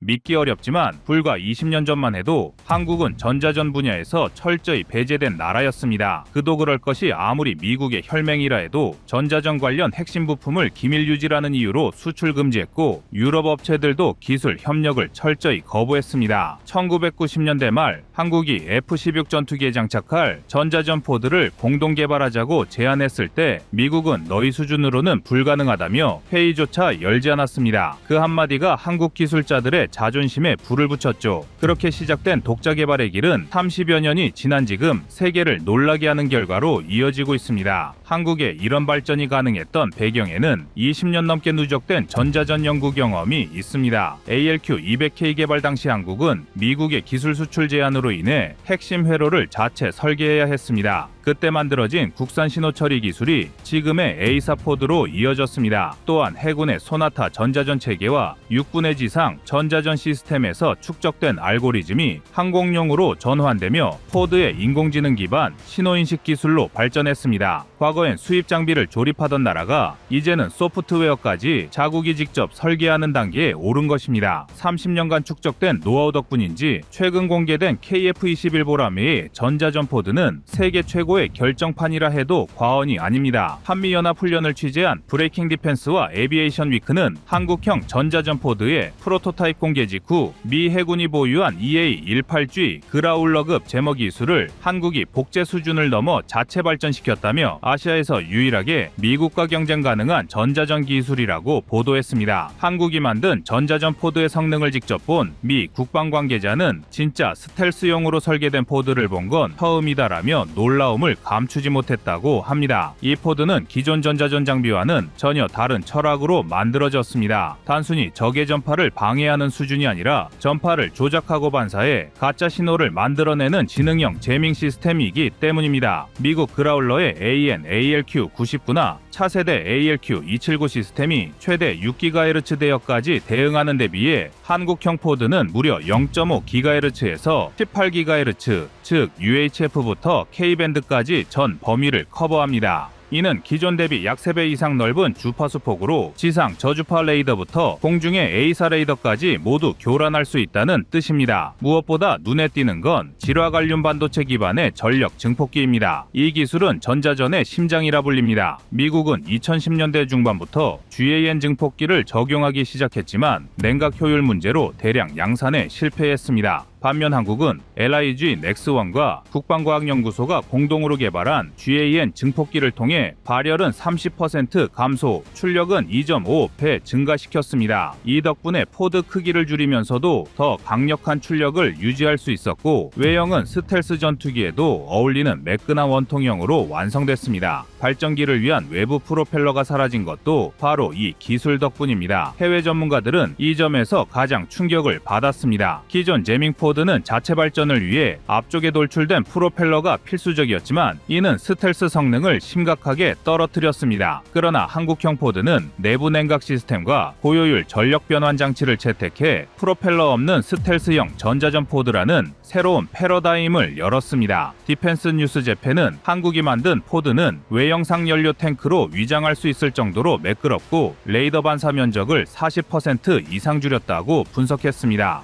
믿기 어렵지만 불과 20년 전만 해도 한국은 전자전 분야에서 철저히 배제된 나라였습니다. 그도 그럴 것이 아무리 미국의 혈맹이라 해도 전자전 관련 핵심 부품을 기밀 유지라는 이유로 수출 금지했고 유럽 업체들도 기술 협력을 철저히 거부했습니다. 1990년대 말 한국이 F-16 전투기에 장착할 전자전 포드를 공동 개발하자고 제안했을 때 미국은 너희 수준으로는 불가능하다며 회의조차 열지 않았습니다. 그 한마디가 한국 기술자들의 자존심에 불을 붙였죠. 그렇게 시작된 독자 개발의 길은 30여 년이 지난 지금 세계를 놀라게 하는 결과로 이어지고 있습니다. 한국에 이런 발전이 가능했던 배경에는 20년 넘게 누적된 전자전 연구 경험이 있습니다. ALQ-200K 개발 당시 한국은 미국의 기술 수출 제한으로 인해 핵심 회로를 자체 설계해야 했습니다. 그때 만들어진 국산 신호 처리 기술이 지금의 A사 포드로 이어졌습니다. 또한 해군의 소나타 전자전 체계와 육군의 지상 전자전 시스템에서 축적된 알고리즘이 항공용으로 전환되며 포드의 인공지능 기반 신호인식 기술로 발전했습니다. 과거엔 수입 장비를 조립하던 나라가 이제는 소프트웨어까지 자국이 직접 설계하는 단계에 오른 것입니다. 30년간 축적된 노하우 덕분인지 최근 공개된 KF-21 보라매의 전자전 포드는 세계 최고의 결정판이라 해도 과언이 아닙니다. 한미연합훈련을 취재한 브레이킹 디펜스와 에비에이션 위크는 한국형 전자전 포드의 프로토타입 공개 직후 미 해군이 보유한 EA-18G 그라울러급 제머 기술을 한국이 복제 수준을 넘어 자체 발전시켰다며 아시아에서 유일하게 미국과 경쟁 가능한 전자전 기술이라고 보도했습니다. 한국이 만든 전자전 포드의 성능을 직접 본 미 국방 관계자는 진짜 스텔스용으로 설계된 포드를 본 건 처음이다라며 놀라움을 감추지 못했다고 합니다. 이 포드는 기존 전자전 장비와는 전혀 다른 철학으로 만들어졌습니다. 단순히 적의 전파를 방해하는 수준이 아니라 전파를 조작하고 반사해 가짜 신호를 만들어내는 지능형 제밍 시스템이기 때문입니다. 미국 그라울러의 AN/ALQ-99나 차세대 ALQ-279 시스템이 최대 6GHz 대역까지 대응하는 데 비해 한국형 포드는 무려 0.5GHz에서 18GHz, 즉 UHF부터 K밴드까지 전 범위를 커버합니다. 이는 기존 대비 약 3배 이상 넓은 주파수 폭으로 지상 저주파 레이더부터 공중의 A사 레이더까지 모두 교란할 수 있다는 뜻입니다. 무엇보다 눈에 띄는 건 질화갈륨 반도체 기반의 전력 증폭기입니다. 이 기술은 전자전의 심장이라 불립니다. 미국은 2010년대 중반부터 GaN 증폭기를 적용하기 시작했지만 냉각 효율 문제로 대량 양산에 실패했습니다. 반면 한국은 LIG 넥스원과 국방과학연구소가 공동으로 개발한 GaN 증폭기를 통해 발열은 30% 감소, 출력은 2.5배 증가시켰습니다. 이 덕분에 포드 크기를 줄이면서도 더 강력한 출력을 유지할 수 있었고 외형은 스텔스 전투기에도 어울리는 매끈한 원통형으로 완성됐습니다. 발전기를 위한 외부 프로펠러가 사라진 것도 바로 이 기술 덕분입니다. 해외 전문가들은 이 점에서 가장 충격을 받았습니다. 기존 제밍 포드는 자체 발전을 위해 앞쪽에 돌출된 프로펠러가 필수적이었지만 이는 스텔스 성능을 심각하게 떨어뜨렸습니다. 그러나 한국형 포드는 내부 냉각 시스템과 고효율 전력 변환 장치를 채택해 프로펠러 없는 스텔스형 전자전 포드라는 새로운 패러다임을 열었습니다. 디펜스 뉴스 재팬은 한국이 만든 포드는 외형상 연료 탱크로 위장할 수 있을 정도로 매끄럽고 레이더 반사 면적을 40% 이상 줄였다고 분석했습니다.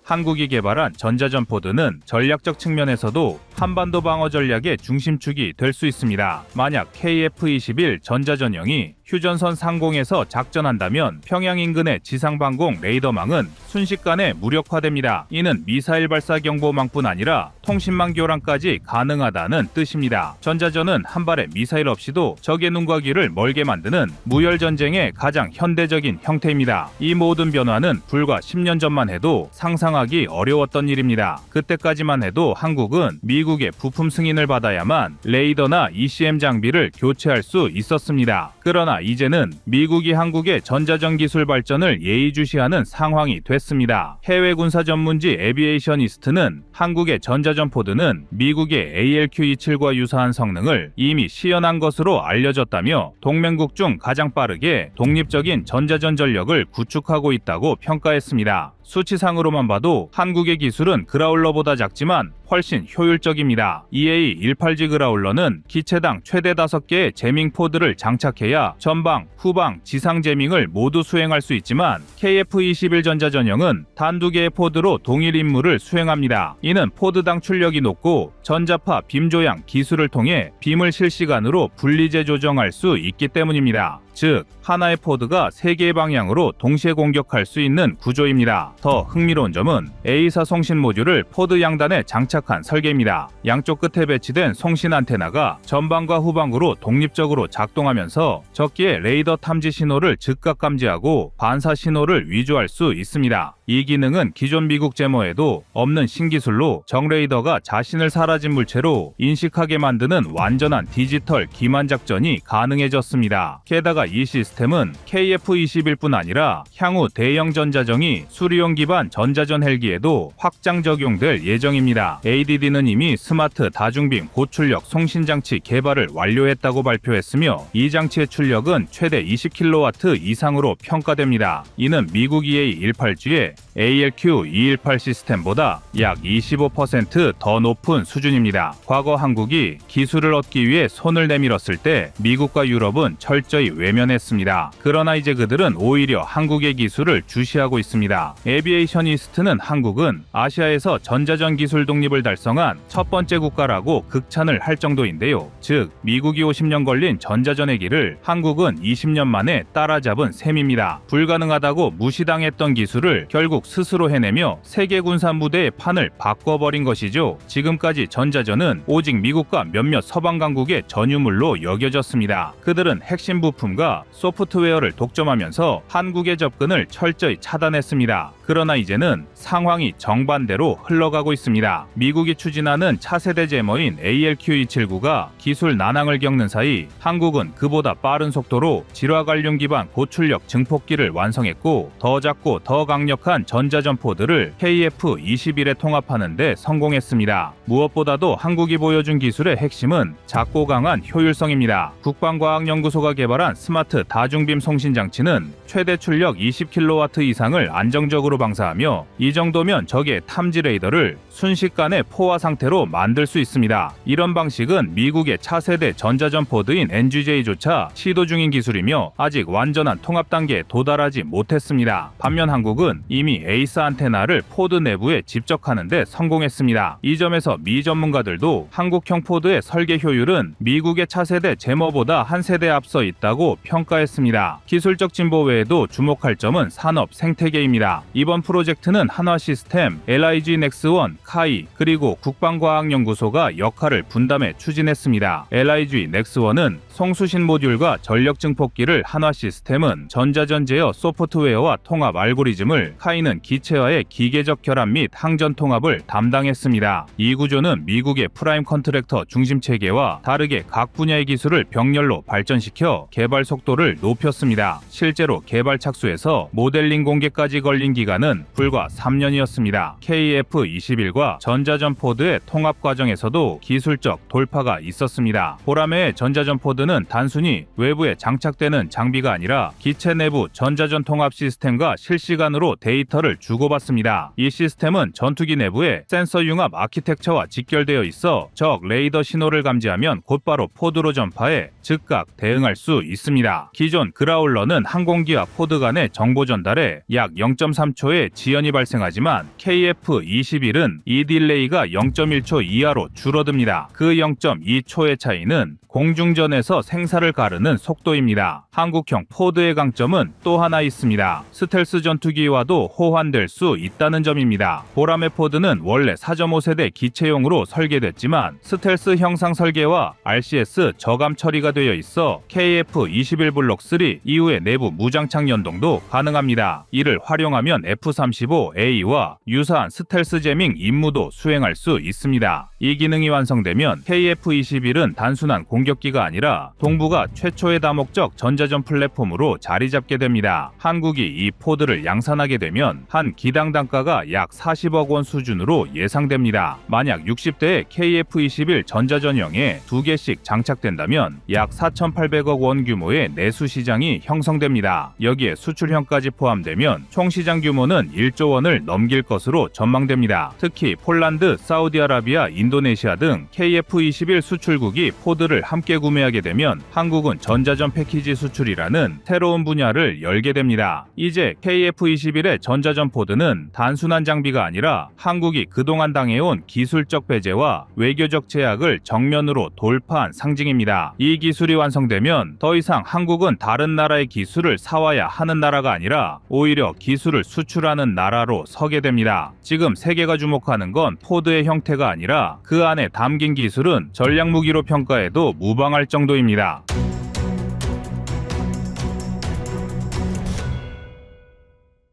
한국이 개발한 전자전 포드는 전략적 측면에서도 한반도 방어 전략의 중심축이 될 수 있습니다. 만약 KF-21 전자전형이 휴전선 상공에서 작전한다면 평양 인근의 지상방공 레이더망은 순식간에 무력화됩니다. 이는 미사일 발사 경보망뿐 아니라 통신망 교란까지 가능하다는 뜻입니다. 전자전은 한 발의 미사일 없이도 적의 눈과 귀를 멀게 만드는 무혈전쟁의 가장 현대적인 형태입니다. 이 모든 변화는 불과 10년 전만 해도 상상하기 어려웠던 일입니다. 그때까지만 해도 한국은 미국의 부품 승인을 받아야만 레이더나 ECM 장비를 교체할 수 있었습니다. 그러나 이제는 미국이 한국의 전자전 기술 발전을 예의주시하는 상황이 됐습니다. 해외 군사 전문지 에비에이셔니스트는 한국의 전자전 포드는 미국의 ALQ-27과 유사한 성능을 이미 시연한 것으로 알려졌다며 동맹국 중 가장 빠르게 독립적인 전자전 전력을 구축하고 있다고 평가했습니다. 수치상으로만 봐도 한국의 기술은 그라울러보다 작지만 훨씬 효율적입니다. EA-18G 그라울러는 기체당 최대 5개의 제밍 포드를 장착해야 전방, 후방, 지상 제밍을 모두 수행할 수 있지만 KF-21 전자전형은 단 2개의 포드로 동일 임무를 수행합니다. 이는 포드당 출력이 높고 전자파 빔 조향 기술을 통해 빔을 실시간으로 분리재 조정할 수 있기 때문입니다. 즉, 하나의 포드가 3개의 방향으로 동시에 공격할 수 있는 구조입니다. 더 흥미로운 점은 A사 송신 모듈을 포드 양단에 장착한 설계입니다. 양쪽 끝에 배치된 송신 안테나가 전방과 후방으로 독립적으로 작동하면서 적기의 레이더 탐지 신호를 즉각 감지하고 반사 신호를 위조할 수 있습니다. 이 기능은 기존 미국 제모에도 없는 신기술로 적 레이더가 자신을 사라진 물체로 인식하게 만드는 완전한 디지털 기만 작전이 가능해졌습니다. 게다가 이 시스템은 KF-21뿐 아니라 향후 대형 전자정이 수리용 기반 전자전 헬기에도 확장 적용될 예정입니다. ADD는 이미 스마트 다중빔 고출력 송신장치 개발을 완료했다고 발표했으며 이 장치의 출력은 최대 20kW 이상으로 평가됩니다. 이는 미국 EA-18G의 ALQ-218 시스템보다 약 25% 더 높은 수준입니다. 과거 한국이 기술을 얻기 위해 손을 내밀었을 때 미국과 유럽은 철저히 외면했습니다. 그러나 이제 그들은 오히려 한국의 기술을 주시하고 있습니다. 에비에이션 이스트는 한국은 아시아에서 전자전 기술 독립을 달성한 첫 번째 국가라고 극찬을 할 정도인데요. 즉, 미국이 50년 걸린 전자전의 길을 한국은 20년 만에 따라잡은 셈입니다. 불가능하다고 무시당했던 기술을 결국 스스로 해내며 세계 군사 무대의 판을 바꿔버린 것이죠. 지금까지 전자전은 오직 미국과 몇몇 서방 강국의 전유물로 여겨졌습니다. 그들은 핵심 부품과 소프트웨어를 독점하면서 한국의 접근을 철저히 차단했습니다. 그러나 이제는 상황이 정반대로 흘러가고 있습니다. 미국이 추진하는 차세대 제모인 ALQ-279가 기술 난항을 겪는 사이 한국은 그보다 빠른 속도로 질화관륨 기반 고출력 증폭기를 완성했고 더 작고 더 강력한 전자전 포드를 KF-21에 통합하는 데 성공했습니다. 무엇보다도 한국이 보여준 기술의 핵심은 작고 강한 효율성입니다. 국방과학연구소가 개발한 스마트 다중빔 송신 장치는 최대 출력 20kW 이상을 안정적으로 방사하며 이 정도면 적의 탐지 레이더를 순식간에 포화 상태로 만들 수 있습니다. 이런 방식은 미국의 차세대 전자전 포드인 NGJ조차 시도 중인 기술이며 아직 완전한 통합 단계에 도달하지 못했습니다. 반면 한국은 이미 에이스 안테나를 포드 내부에 집적하는 데 성공했습니다. 이 점에서 미 전문가들도 한국형 포드의 설계 효율은 미국의 차세대 제모보다 한 세대 앞서 있다고 평가했습니다. 기술적 진보 외에도 주목할 점은 산업 생태계입니다. 이번 프로젝트는 한화시스템, LIG 넥스원, 카이, 그리고 국방과학연구소가 역할을 분담해 추진했습니다. LIG 넥스원은 송수신 모듈과 전력 증폭기를 한화시스템은 전자전 제어 소프트웨어와 통합 알고리즘을, 카이는 기체와의 기계적 결합 및 항전 통합을 담당했습니다. 이 구조는 미국의 프라임 컨트랙터 중심 체계와 다르게 각 분야의 기술을 병렬로 발전시켜 개발 속도를 높였습니다. 실제로 개발 착수에서 모델링 공개까지 걸린 기간은 불과 3년이었습니다. KF-21과 전자전 포드의 통합 과정에서도 기술적 돌파가 있었습니다. 보라매의 전자전 포드는 단순히 외부에 장착되는 장비가 아니라 기체 내부 전자전 통합 시스템과 실시간으로 데이터를 주고받습니다. 이 시스템은 전투기 내부에 센서 융합 아키텍처와 직결되어 있어 적 레이더 신호를 감지하면 곧바로 포드로 전파해 즉각 대응할 수 있습니다. 기존 그라울러는 항공기와 포드 간의 정보 전달에 약 0.3초의 지연이 발생하지만 KF-21은 이 딜레이가 0.1초 이하로 줄어듭니다. 그 0.2초의 차이는 공중전에서 생사를 가르는 속도입니다. 한국형 포드의 강점은 또 하나 있습니다. 스텔스 전투기와도 호환될 수 있다는 점입니다. 보라매 포드는 원래 4.5세대 기체용으로 설계됐지만 스텔스 형상 설계와 RCS 저감 처리가 되어 있어 KF-21 블록 3 이후의 내부 무장착 연동도 가능합니다. 이를 활용하면 F-35A와 유사한 스텔스 제밍 임무도 수행할 수 있습니다. 이 기능이 완성되면 KF-21은 단순한 공격기가 아니라 동북아 최초의 다목적 전자전 플랫폼으로 자리 잡게 됩니다. 한국이 이 포드를 양산하게 되면 따지면 한 기당 단가가 약 40억 원 수준으로 예상됩니다. 만약 60대의 KF-21 전자전형에 2개씩 장착된다면 약 4,800억 원 규모의 내수 시장이 형성됩니다. 여기에 수출형까지 포함되면 총 시장 규모는 1조 원을 넘길 것으로 전망됩니다. 특히 폴란드, 사우디아라비아, 인도네시아 등 KF-21 수출국이 포드를 함께 구매하게 되면 한국은 전자전 패키지 수출이라는 새로운 분야를 열게 됩니다. 이제 KF-21의 전자전 포드는 단순한 장비가 아니라 한국이 그동안 당해온 기술적 배제와 외교적 제약을 정면으로 돌파한 상징입니다. 이 기술이 완성되면 더 이상 한국은 다른 나라의 기술을 사와야 하는 나라가 아니라 오히려 기술을 수출하는 나라로 서게 됩니다. 지금 세계가 주목하는 건 포드의 형태가 아니라 그 안에 담긴 기술은 전략무기로 평가해도 무방할 정도입니다.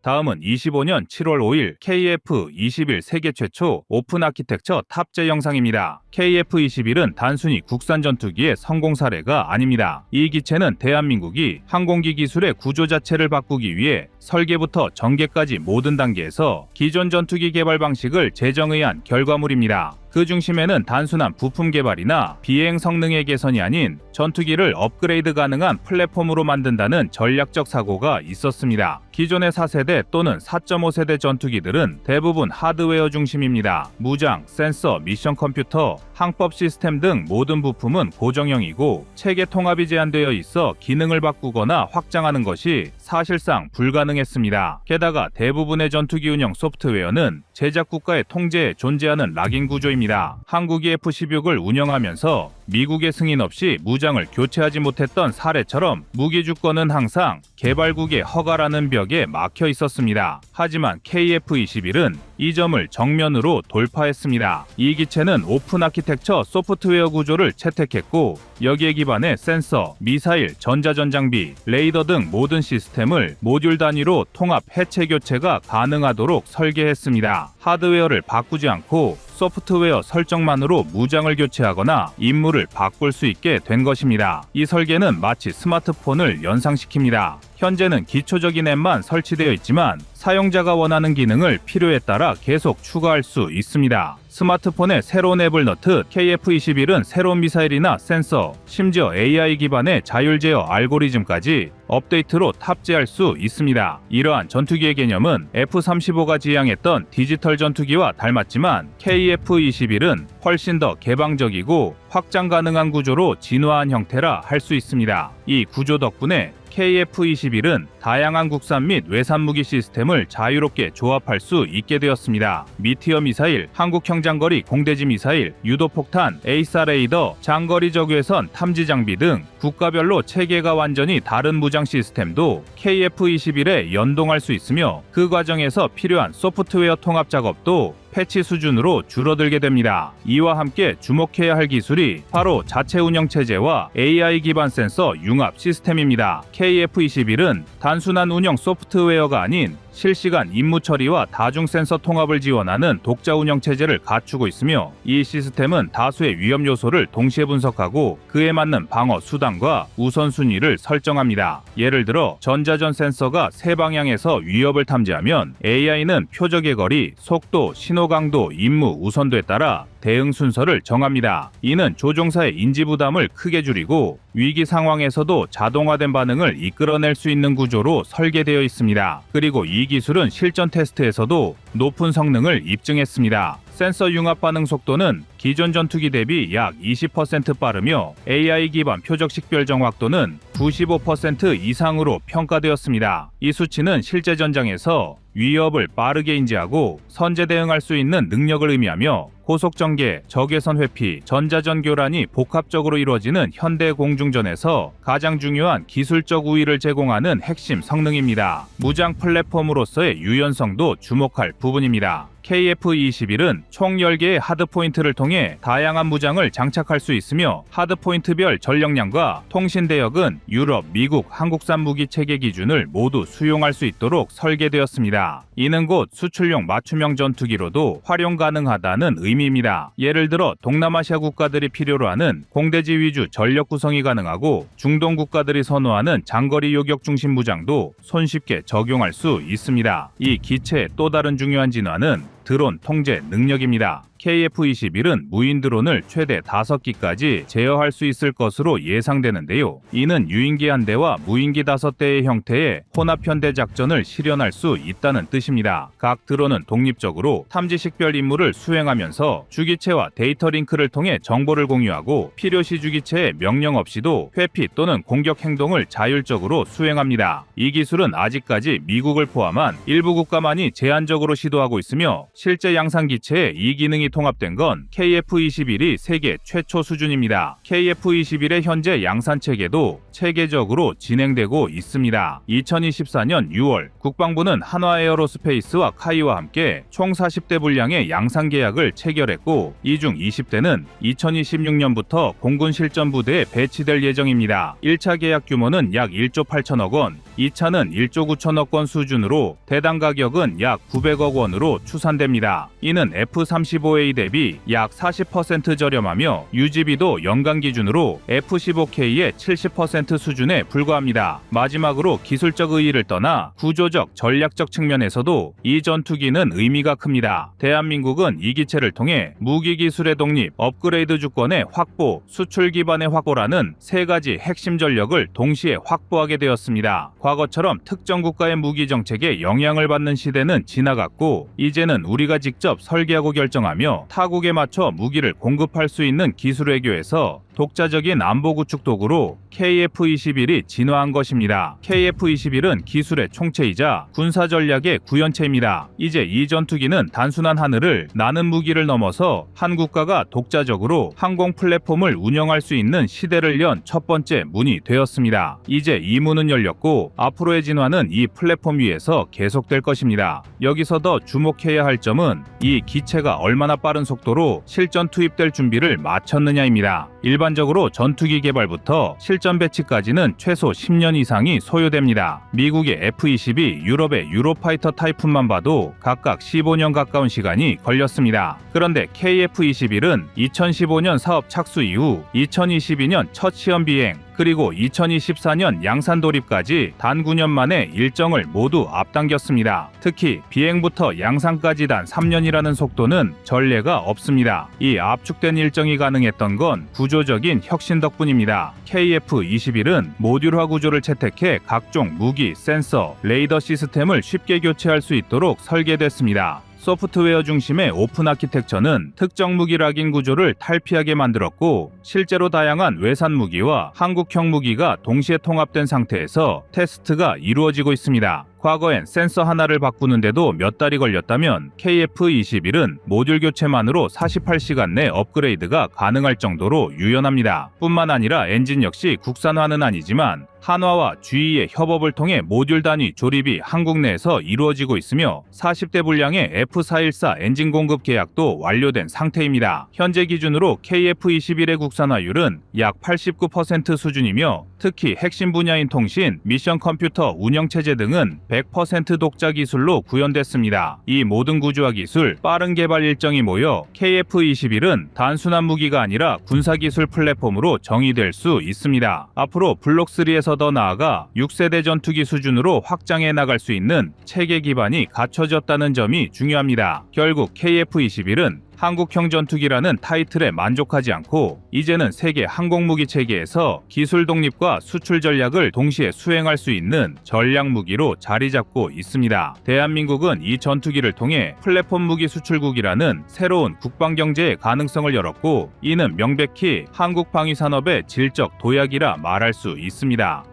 다음은 25년 7월 5일 KF-21 세계 최초 오픈 아키텍처 탑재 영상입니다. KF-21은 단순히 국산 전투기의 성공 사례가 아닙니다. 이 기체는 대한민국이 항공기 기술의 구조 자체를 바꾸기 위해 설계부터 전개까지 모든 단계에서 기존 전투기 개발 방식을 재정의한 결과물입니다. 그 중심에는 단순한 부품 개발이나 비행 성능의 개선이 아닌 전투기를 업그레이드 가능한 플랫폼으로 만든다는 전략적 사고가 있었습니다. 기존의 4세대 또는 4.5세대 전투기들은 대부분 하드웨어 중심입니다. 무장, 센서, 미션 컴퓨터, 항법 시스템 등 모든 부품은 고정형이고 체계 통합이 제한되어 있어 기능을 바꾸거나 확장하는 것이 사실상 불가능했습니다. 게다가 대부분의 전투기 운영 소프트웨어는 제작 국가의 통제에 존재하는 락인 구조입니다. 한국이 F-16을 운영하면서 미국의 승인 없이 무장을 교체하지 못했던 사례처럼 무기 주권은 항상 개발국의 허가라는 벽에 막혀 있었습니다. 하지만 KF-21은 이 점을 정면으로 돌파했습니다. 이 기체는 오픈 아키텍처 소프트웨어 구조를 채택했고 여기에 기반해 센서, 미사일, 전자전 장비, 레이더 등 모든 시스템을 모듈 단위로 통합 해체 교체가 가능하도록 설계했습니다. 하드웨어를 바꾸지 않고 소프트웨어 설정만으로 무장을 교체하거나 임무를 바꿀 수 있게 된 것입니다. 이 설계는 마치 스마트폰을 연상시킵니다. 현재는 기초적인 앱만 설치되어 있지만 사용자가 원하는 기능을 필요에 따라 계속 추가할 수 있습니다. 스마트폰에 새로운 앱을 넣듯 KF-21은 새로운 미사일이나 센서, 심지어 AI 기반의 자율 제어 알고리즘까지 업데이트로 탑재할 수 있습니다. 이러한 전투기의 개념은 F-35가 지향했던 디지털 전투기와 닮았지만 KF-21은 훨씬 더 개방적이고 확장 가능한 구조로 진화한 형태라 할 수 있습니다. 이 구조 덕분에 KF-21은 다양한 국산 및 외산 무기 시스템을 자유롭게 조합할 수 있게 되었습니다. 미티어 미사일, 한국형 장거리 공대지 미사일, 유도폭탄, 에이사 레이더, 장거리 적외선 탐지 장비 등 국가별로 체계가 완전히 다른 무장 시스템도 KF-21에 연동할 수 있으며 그 과정에서 필요한 소프트웨어 통합 작업도 패치 수준으로 줄어들게 됩니다. 이와 함께 주목해야 할 기술이 바로 자체 운영 체제와 AI 기반 센서 융합 시스템입니다. KF-21은 단순한 운영 소프트웨어가 아닌 실시간 임무 처리와 다중 센서 통합을 지원하는 독자 운영 체제를 갖추고 있으며 이 시스템은 다수의 위험 요소를 동시에 분석하고 그에 맞는 방어 수단과 우선순위를 설정합니다. 예를 들어 전자전 센서가 세 방향에서 위협을 탐지하면 AI는 표적의 거리, 속도, 신호 강도, 임무 우선도에 따라 대응 순서를 정합니다. 이는 조종사의 인지 부담을 크게 줄이고 위기 상황에서도 자동화된 반응을 이끌어낼 수 있는 구조로 설계되어 있습니다. 그리고 이 기술은 실전 테스트에서도 높은 성능을 입증했습니다. 센서 융합 반응 속도는 기존 전투기 대비 약 20% 빠르며 AI 기반 표적 식별 정확도는 95% 이상으로 평가되었습니다. 이 수치는 실제 전장에서 위협을 빠르게 인지하고 선제 대응할 수 있는 능력을 의미하며 고속 전개, 적외선 회피, 전자전 교란이 복합적으로 이루어지는 현대 공중전에서 가장 중요한 기술적 우위를 제공하는 핵심 성능입니다. 무장 플랫폼으로서의 유연성도 주목할 부분입니다. KF-21은 총 10개의 하드포인트를 통해 다양한 무장을 장착할 수 있으며 하드포인트별 전력량과 통신 대역은 유럽, 미국, 한국산 무기 체계 기준을 모두 수용할 수 있도록 설계되었습니다. 이는 곧 수출용 맞춤형 전투기로도 활용 가능하다는 의미입니다. 예를 들어 동남아시아 국가들이 필요로 하는 공대지 위주 전력 구성이 가능하고 중동 국가들이 선호하는 장거리 요격 중심 무장도 손쉽게 적용할 수 있습니다. 이 기체의 또 다른 중요한 진화는 드론 통제 능력입니다. KF-21은 무인 드론을 최대 5기까지 제어할 수 있을 것으로 예상되는데요. 이는 유인기 1대와 무인기 5대의 형태의 혼합 현대 작전을 실현할 수 있다는 뜻입니다. 각 드론은 독립적으로 탐지식별 임무를 수행하면서 주기체와 데이터 링크를 통해 정보를 공유하고 필요시 주기체의 명령 없이도 회피 또는 공격 행동을 자율적으로 수행합니다. 이 기술은 아직까지 미국을 포함한 일부 국가만이 제한적으로 시도하고 있으며 실제 양산 기체에 이 기능이 통합된 건 KF-21이 세계 최초 수준입니다. KF-21의 현재 양산 체계도 체계적으로 진행되고 있습니다. 2024년 6월 국방부는 한화에어로스페이스와 카이와 함께 총 40대 분량의 양산 계약을 체결했고 이 중 20대는 2026년부터 공군 실전 부대에 배치될 예정입니다. 1차 계약 규모는 약 1조 8천억 원, 2차는 1조 9천억 원 수준으로 대당 가격은 약 900억 원으로 추산됩니다. 이는 F-35A 대비 약 40% 저렴하며 유지비도 연간 기준으로 F-15K의 70% 수준에 불과합니다. 마지막으로 기술적 의의를 떠나 구조적, 전략적 측면에서도 이 전투기는 의미가 큽니다. 대한민국은 이 기체를 통해 무기 기술의 독립, 업그레이드 주권의 확보, 수출 기반의 확보라는 세 가지 핵심 전력을 동시에 확보하게 되었습니다. 과거처럼 특정 국가의 무기 정책에 영향을 받는 시대는 지나갔고 이제는 우리가 직접 설계하고 결정하며 타국에 맞춰 무기를 공급할 수 있는 기술 외교에서 독자적인 안보 구축 도구로 KF-21이 진화한 것입니다. KF-21은 기술의 총체이자 군사 전략의 구현체입니다. 이제 이 전투기는 단순한 하늘을 나는 무기를 넘어서 한 국가가 독자적으로 항공 플랫폼을 운영할 수 있는 시대를 연 첫 번째 문이 되었습니다. 이제 이 문은 열렸고 앞으로의 진화는 이 플랫폼 위에서 계속될 것입니다. 여기서 더 주목해야 할 점은 이 기체가 얼마나 빠른 속도로 실전 투입될 준비를 마쳤느냐입니다. 일반적으로 전투기 개발부터 실전 배치까지는 최소 10년 이상이 소요됩니다. 미국의 F-22, 유럽의 유로파이터 타이푼만 봐도 각각 15년 가까운 시간이 걸렸습니다. 그런데 KF-21은 2015년 사업 착수 이후 2022년 첫 시험 비행, 그리고 2024년 양산 돌입까지 단 9년 만에 일정을 모두 앞당겼습니다. 특히 비행부터 양산까지 단 3년이라는 속도는 전례가 없습니다. 이 압축된 일정이 가능했던 건 구조적인 혁신 덕분입니다. KF-21은 모듈화 구조를 채택해 각종 무기, 센서, 레이더 시스템을 쉽게 교체할 수 있도록 설계됐습니다. 소프트웨어 중심의 오픈 아키텍처는 특정 무기 락인 구조를 탈피하게 만들었고 실제로 다양한 외산 무기와 한국형 무기가 동시에 통합된 상태에서 테스트가 이루어지고 있습니다. 과거엔 센서 하나를 바꾸는데도 몇 달이 걸렸다면 KF-21은 모듈 교체만으로 48시간 내 업그레이드가 가능할 정도로 유연합니다. 뿐만 아니라 엔진 역시 국산화는 아니지만 한화와 GE의 협업을 통해 모듈 단위 조립이 한국 내에서 이루어지고 있으며 40대 분량의 F414 엔진 공급 계약도 완료된 상태입니다. 현재 기준으로 KF-21의 국산화율은 약 89% 수준이며 특히 핵심 분야인 통신, 미션 컴퓨터, 운영체제 등은 100% 독자 기술로 구현됐습니다. 이 모든 구조화 기술, 빠른 개발 일정이 모여 KF-21은 단순한 무기가 아니라 군사기술 플랫폼으로 정의될 수 있습니다. 앞으로 블록3에서 더 나아가 6세대 전투기 수준으로 확장해 나갈 수 있는 체계 기반이 갖춰졌다는 점이 중요합니다. 결국 KF-21은 한국형 전투기라는 타이틀에 만족하지 않고 이제는 세계 항공무기 체계에서 기술 독립과 수출 전략을 동시에 수행할 수 있는 전략 무기로 자리 잡고 있습니다. 대한민국은 이 전투기를 통해 플랫폼 무기 수출국이라는 새로운 국방 경제의 가능성을 열었고 이는 명백히 한국 방위 산업의 질적 도약이라 말할 수 있습니다.